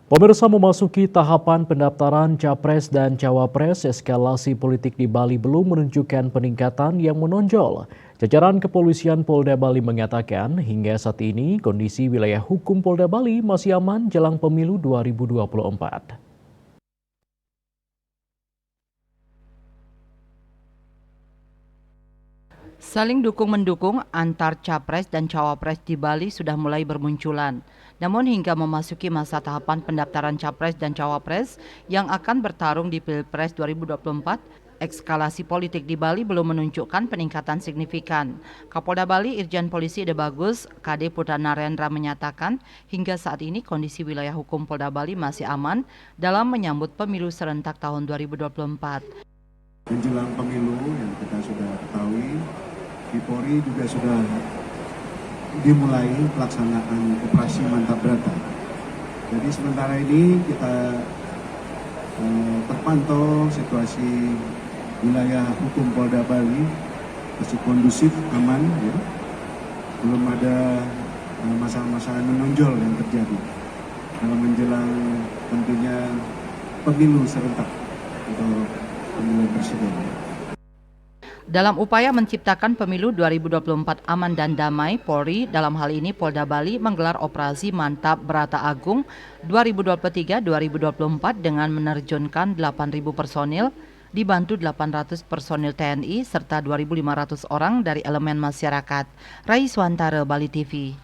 Pemirsa, memasuki tahapan pendaftaran Capres dan Cawapres, eskalasi politik di Bali belum menunjukkan peningkatan yang menonjol. Jajaran Kepolisian Polda Bali mengatakan hingga saat ini kondisi wilayah hukum Polda Bali masih aman jelang pemilu 2024. Saling dukung-mendukung antar capres dan cawapres di Bali sudah mulai bermunculan. Namun hingga memasuki masa tahapan pendaftaran capres dan cawapres yang akan bertarung di Pilpres 2024, eskalasi politik di Bali belum menunjukkan peningkatan signifikan. Kapolda Bali Irjen Polisi Ide Bagus, KD Putra Narendra menyatakan hingga saat ini kondisi wilayah hukum Polda Bali masih aman dalam menyambut pemilu serentak tahun 2024. Menjelang pemilu yang kita sudah ketahui, di Polri juga sudah dimulai pelaksanaan operasi mantap berata. Jadi sementara ini kita terpantau situasi wilayah hukum Polda Bali masih kondusif, aman, ya. Belum ada masalah-masalah menonjol yang terjadi dalam menjelang tentunya pemilu serentak untuk pemilu presiden. Dalam upaya menciptakan pemilu 2024 aman dan damai, Polri dalam hal ini Polda Bali menggelar operasi Mantap Berata Agung 2023-2024 dengan menerjunkan 8.000 personil, dibantu 800 personil TNI serta 2.500 orang dari elemen masyarakat. Rai Swantara, Bali TV.